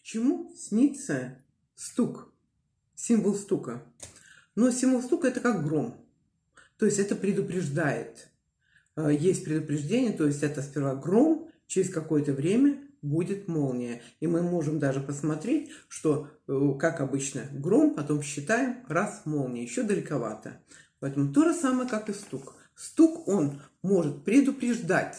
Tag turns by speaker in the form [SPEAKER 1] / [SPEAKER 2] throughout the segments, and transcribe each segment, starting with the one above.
[SPEAKER 1] Почему снится стук, символ стука? Но символ стука это как гром, то есть это предупреждает. Есть предупреждение, то есть это сперва гром, через какое-то время будет молния. И мы можем даже посмотреть, что, как обычно, гром, потом считаем, раз молния, еще далековато. Поэтому то же самое, как и стук. Стук, он может предупреждать,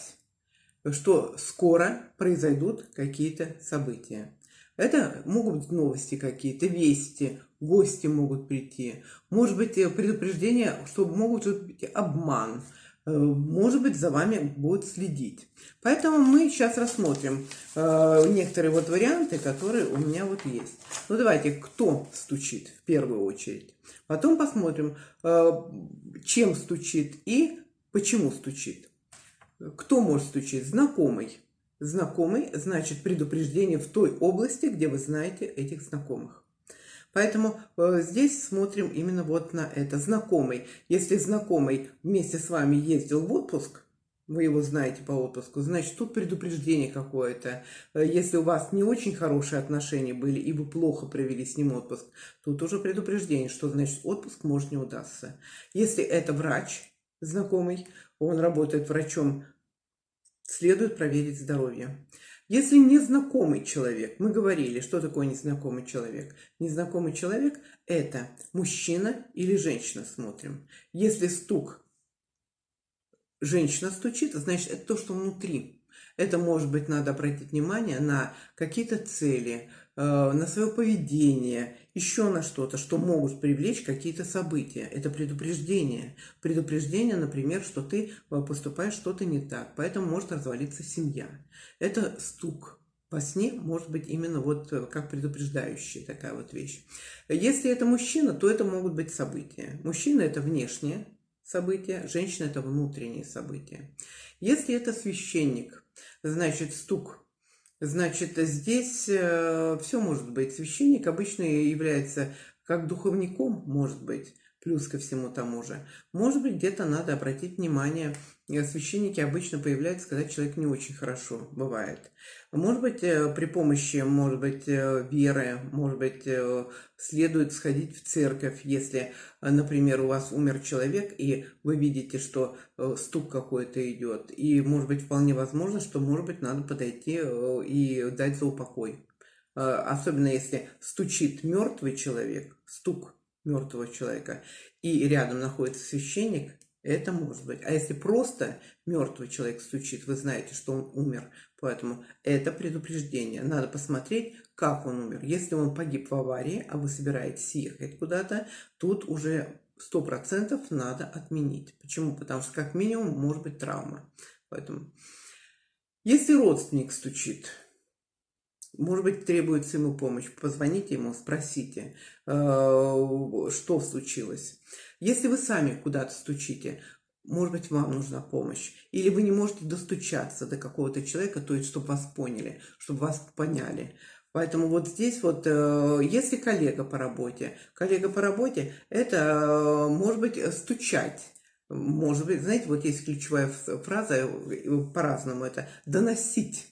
[SPEAKER 1] что скоро произойдут какие-то события. Это могут быть новости какие-то, вести, гости могут прийти. Может быть предупреждение, что могут быть обман. Может быть, за вами будут следить. Поэтому мы сейчас рассмотрим некоторые вот варианты, которые у меня вот есть. Ну, давайте, кто стучит в первую очередь. Потом посмотрим, чем стучит и почему стучит. Кто может стучить? Знакомый. Знакомый значит предупреждение в той области, где вы знаете этих знакомых. Поэтому здесь смотрим именно вот на это. Знакомый. Если знакомый вместе с вами ездил в отпуск, вы его знаете по отпуску, значит, тут предупреждение какое-то. Если у вас не очень хорошие отношения были, и вы плохо провели с ним отпуск, тут уже предупреждение, что значит отпуск может не удастся. Если это врач знакомый, он работает врачом, следует проверить здоровье. Если незнакомый человек, мы говорили, что такое незнакомый человек. Незнакомый человек – это мужчина или женщина, смотрим. Если стук, женщина стучит, значит, это то, что внутри. Это, может быть, надо обратить внимание на какие-то цели, на свое поведение, еще на что-то, что могут привлечь какие-то события. Это предупреждение. Предупреждение, например, что ты поступаешь что-то не так, поэтому может развалиться семья. Это стук. Во сне может быть именно вот как предупреждающая такая вот вещь. Если это мужчина, то это могут быть события. Мужчина – это внешнее событие, женщина – это внутренние события. Если это священник, значит стук. Значит, здесь все может быть. Священник обычно является как духовником, может быть, плюс ко всему тому же. Может быть, где-то надо обратить внимание. Священники обычно появляются, когда человек не очень хорошо бывает. Может быть, при помощи, может быть, веры, может быть, следует сходить в церковь, если, например, у вас умер человек, и вы видите, что стук какой-то идет. И, может быть, вполне возможно, что, может быть, надо подойти и дать за упокой. Особенно если стучит мертвый человек, стук мертвого человека, и рядом находится священник, это может быть. А если просто мертвый человек стучит, вы знаете, что он умер, поэтому это предупреждение. Надо посмотреть, как он умер. Если он погиб в аварии, а вы собираетесь ехать куда-то, тут уже 100% надо отменить. Почему? Потому что как минимум может быть травма. Поэтому, если родственник стучит, может быть, требуется ему помощь, позвоните ему, спросите, что случилось. Если вы сами куда-то стучите, может быть, вам нужна помощь. Или вы не можете достучаться до какого-то человека, то есть, чтобы вас поняли, чтобы вас поняли. Поэтому вот здесь вот, если коллега по работе, это может быть стучать. Может быть, знаете, вот есть ключевая фраза, по-разному это, доносить.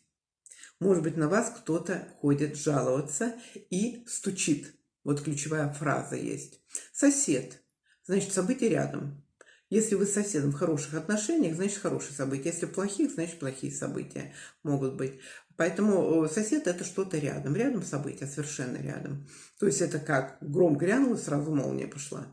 [SPEAKER 1] Может быть, на вас кто-то ходит жаловаться и стучит. Вот ключевая фраза есть. Сосед. Значит, события рядом. Если вы с соседом в хороших отношениях, значит, хорошие события. Если в плохих, значит, плохие события могут быть. Поэтому сосед – это что-то рядом. Рядом события, совершенно рядом. То есть это как гром грянул, и сразу молния пошла.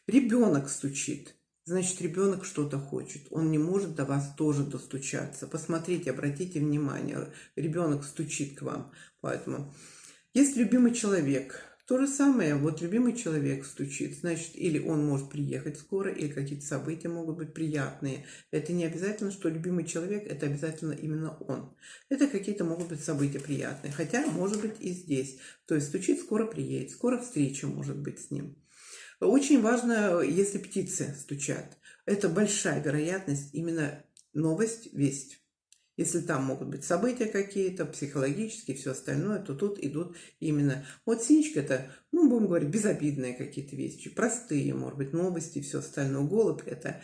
[SPEAKER 1] Ребенок стучит. Значит, ребенок что-то хочет. Он не может до вас тоже достучаться. Посмотрите, обратите внимание. Ребенок стучит к вам. Поэтому, есть любимый человек. То же самое, вот любимый человек стучит. Значит, или он может приехать скоро, или какие-то события могут быть приятные. Это не обязательно, что любимый человек, это обязательно именно он. Это какие-то могут быть события приятные. Хотя, может быть, и здесь. То есть, стучит, скоро приедет, скоро встреча может быть с ним. Очень важно, если птицы стучат. Это большая вероятность именно новость, весть. Если там могут быть события какие-то, психологические, все остальное, то тут идут именно... Вот синичка – это, ну, будем говорить, безобидные какие-то вещи, простые, может быть, новости, все остальное. Голубь – это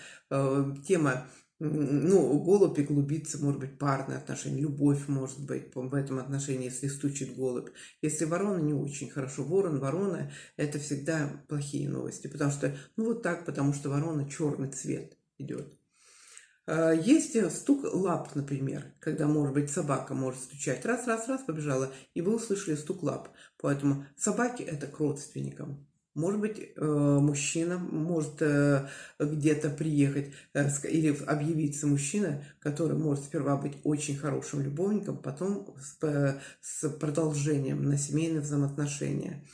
[SPEAKER 1] тема ну, голубь и голубица, может быть, парные отношения, любовь может быть в этом отношении, если стучит голубь. Если ворона, не очень хорошо. Ворон, ворона – это всегда плохие новости, потому что, ну, вот так, потому что ворона черный цвет идет. Есть стук лап, например, когда, может быть, собака может стучать. Раз, раз, раз, побежала, и вы услышали стук лап. Поэтому собаки – это к родственникам. Может быть, мужчина может где-то приехать или объявиться мужчина, который может сперва быть очень хорошим любовником, потом с продолжением на семейные взаимоотношения.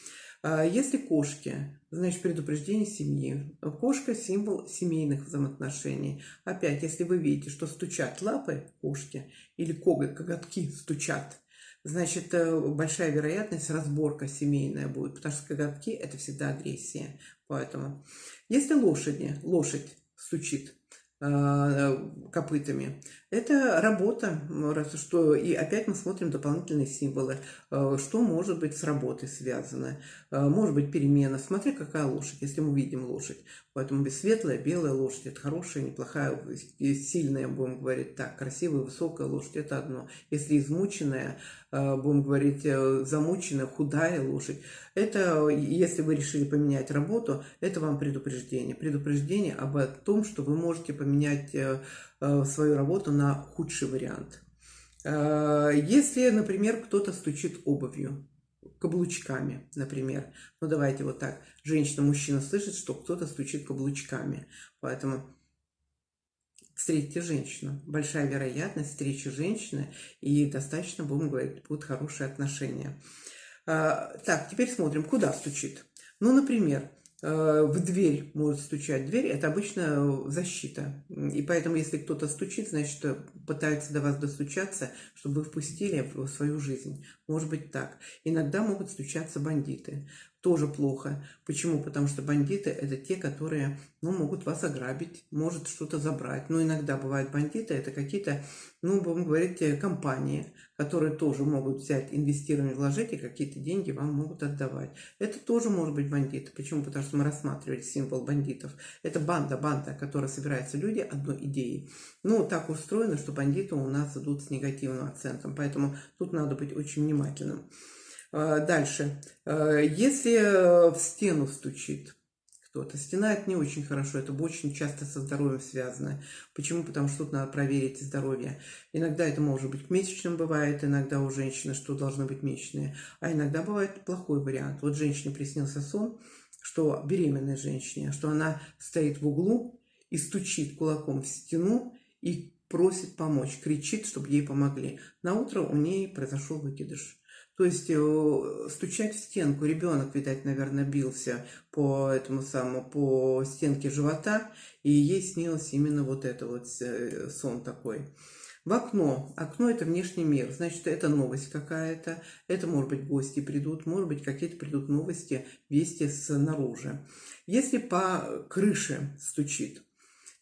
[SPEAKER 1] Если кошки, значит предупреждение семьи. Кошка – символ семейных взаимоотношений. Опять, если вы видите, что стучат лапы кошки или коготки стучат, значит большая вероятность разборка семейная будет, потому что коготки – это всегда агрессия. Поэтому, если лошадь стучит копытами. Это работа, что и опять мы смотрим дополнительные символы, что может быть с работой связано, может быть перемена, смотря какая лошадь, если мы видим лошадь. Поэтому светлая, белая лошадь – это хорошая, неплохая, сильная, будем говорить так, красивая, высокая лошадь – это одно. Если измученная, будем говорить, замученная, худая лошадь, это, если вы решили поменять работу, это вам предупреждение. Предупреждение об том, что вы можете поменять свою работу на худший вариант. Если, например, кто-то стучит обувью, каблучками, например. Ну, давайте вот так. Женщина-мужчина слышит, что кто-то стучит каблучками. Поэтому встретите женщину. Большая вероятность встречи женщины, и достаточно, будем говорить, будут хорошие отношения. Так, теперь смотрим, куда стучит. Ну, например, в дверь может стучать. Дверь – это обычно защита. И поэтому, если кто-то стучит, значит, пытается до вас достучаться, чтобы вы впустили в свою жизнь. Может быть так. Иногда могут стучаться бандиты. Тоже плохо. Почему? Потому что бандиты – это те, которые, ну, могут вас ограбить, может что-то забрать. Но иногда бывают бандиты – это какие-то, ну, будем говорить, компании, которые тоже могут взять, инвестировать, вложить, и какие-то деньги вам могут отдавать. Это тоже может быть бандиты. Почему? Потому что мы рассматривали символ бандитов. Это банда, которая собираются люди одной идеей. Ну, так устроено, что бандиты у нас идут с негативным акцентом. Поэтому тут надо быть очень внимательным. Дальше. Если в стену стучит кто-то, стена – это не очень хорошо, это очень часто со здоровьем связано. Почему? Потому что тут надо проверить здоровье. Иногда это может быть к месячным бывает, иногда у женщины что должны быть месячные, а иногда бывает плохой вариант. Вот женщине приснился сон, что беременной женщине, что она стоит в углу и стучит кулаком в стену и просит помочь, кричит, чтобы ей помогли. На утро у нее произошел выкидыш. То есть стучать в стенку. Ребенок, видать, наверное, бился по этому самому, по стенке живота, и ей снилось именно вот это вот сон такой. В окно. Окно – это внешний мир, значит, это новость какая-то, это, может быть, гости придут, может быть, какие-то придут новости, вести снаружи. Если по крыше стучит,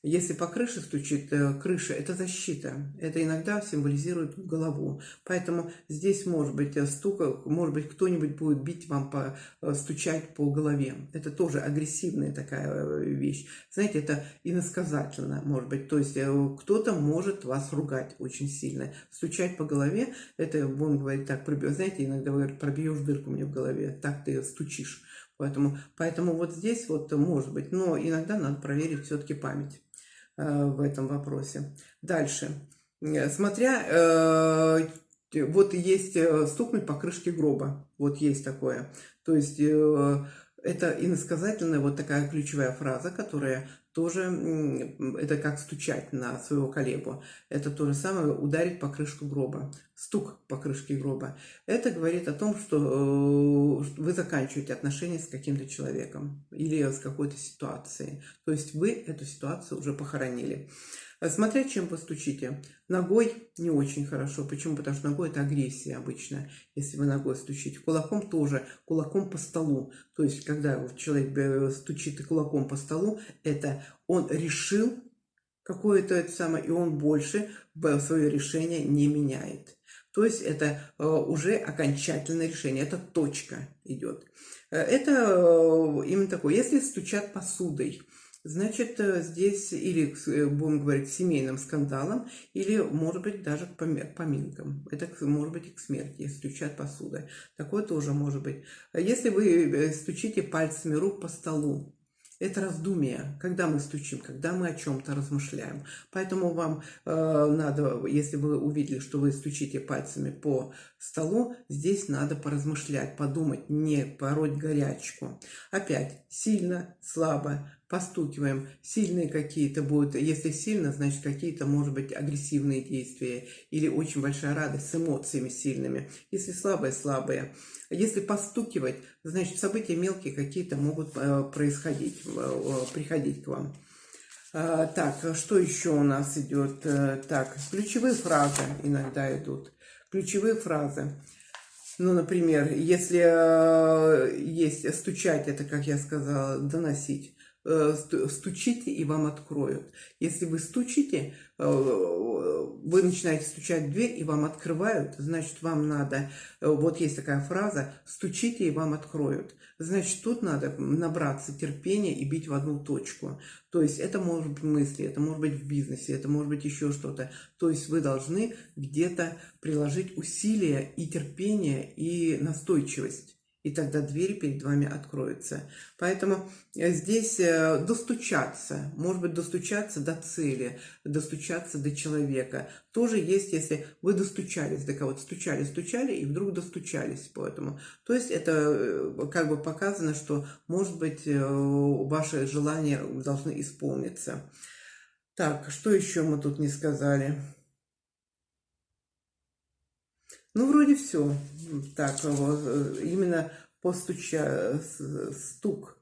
[SPEAKER 1] если по крыше стучит, крыша – это защита. Это иногда символизирует голову. Поэтому здесь может быть стук, может быть, кто-нибудь будет бить вам, стучать по голове. Это тоже агрессивная такая вещь. Знаете, это иносказательно, может быть. То есть кто-то может вас ругать очень сильно. Стучать по голове – это, будем говорить так, знаете, иногда говорят, пробьешь дырку мне в голове, так ты стучишь. Поэтому вот здесь вот может быть. Но иногда надо проверить все-таки память в этом вопросе. Дальше. Смотря, вот есть стукнуть по крышке гроба. Вот есть такое. То есть это иносказательная вот такая ключевая фраза, которая тоже, это как стучать на своего коллегу. Это то же самое ударить по крышку гроба. Стук по крышке гроба. Это говорит о том, что вы заканчиваете отношения с каким-то человеком или с какой-то ситуацией. То есть вы эту ситуацию уже похоронили. Смотря чем вы стучите. Ногой не очень хорошо. Почему? Потому что ногой это агрессия обычно, если вы ногой стучите. Кулаком тоже. Кулаком по столу. То есть, когда человек стучит кулаком по столу, это он решил какое-то это самое, и он больше свое решение не меняет. То есть это уже окончательное решение, это точка идет. Это именно такое. Если стучат посудой, Значит, здесь или, будем говорить, к семейным скандалам, или, может быть, даже к поминкам. Это может быть и к смерти, если стучат посудой. Такое тоже может быть. Если вы стучите пальцами рук по столу, это раздумие, когда мы стучим, когда мы о чем-то размышляем. Поэтому вам надо, если вы увидели, что вы стучите пальцами по столу, здесь надо поразмышлять, подумать, не пороть горячку. Опять сильно, слабо постукиваем. Сильные какие-то будут, если сильно, значит какие-то, может быть, агрессивные действия или очень большая радость с эмоциями сильными. Если слабые, слабые. Если постукивать, значит события мелкие какие-то могут происходить, приходить к вам. Так, что еще у нас идет? Так, ключевые фразы иногда идут. Ключевые фразы. Ну, например, если есть стучать, это, как я сказала, доносить. Стучите, и вам откроют. Если вы стучите, вы начинаете стучать в дверь, и вам открывают, значит, вам надо, вот есть такая фраза, стучите, и вам откроют. Значит, тут надо набраться терпения и бить в одну точку. То есть это может быть мысли, это может быть в бизнесе, это может быть еще что-то. То есть вы должны где-то приложить усилия и терпение, и настойчивость. И тогда двери перед вами откроются. Поэтому здесь достучаться, может быть, достучаться до цели, достучаться до человека. Тоже есть, если вы достучались до кого-то, стучали, и вдруг достучались. Поэтому. То есть это как бы показано, что, может быть, ваши желания должны исполниться. Так, что еще мы тут не сказали? Ну, вроде все. Так, именно стук.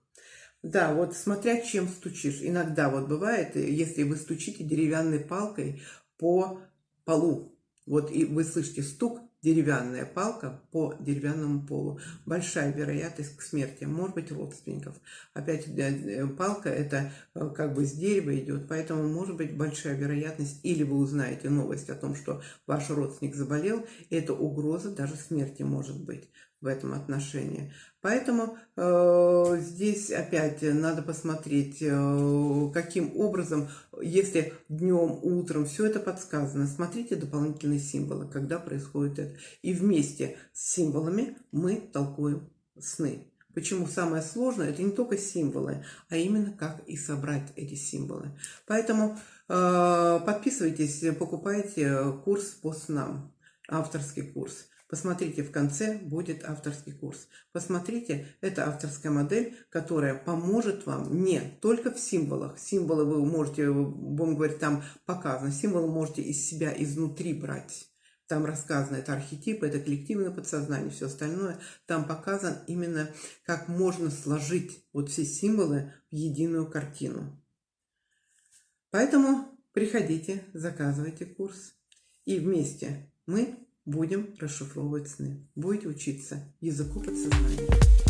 [SPEAKER 1] Да, вот смотря чем стучишь. Иногда вот бывает, если вы стучите деревянной палкой по полу. Вот и вы слышите стук, деревянная палка по деревянному полу. Большая вероятность к смерти, может быть, родственников. Опять палка это как бы с дерева идет, поэтому может быть большая вероятность, или вы узнаете новость о том, что ваш родственник заболел, и это угроза даже смерти может быть в этом отношении. Поэтому здесь опять надо посмотреть, каким образом, если днем, утром, все это подсказано. Смотрите дополнительные символы, когда происходит это. И вместе с символами мы толкуем сны. Почему самое сложное, это не только символы, а именно как и собрать эти символы. Поэтому подписывайтесь, покупайте курс по снам, авторский курс. Посмотрите, в конце будет авторский курс. Посмотрите, это авторская модель, которая поможет вам не только в символах. Символы вы можете, будем говорить, там показано. Символы можете из себя изнутри брать. Там рассказано, это архетипы, это коллективное подсознание, все остальное. Там показано именно, как можно сложить вот все символы в единую картину. Поэтому приходите, заказывайте курс. И вместе мы будем расшифровывать сны. Будете учиться языку подсознания.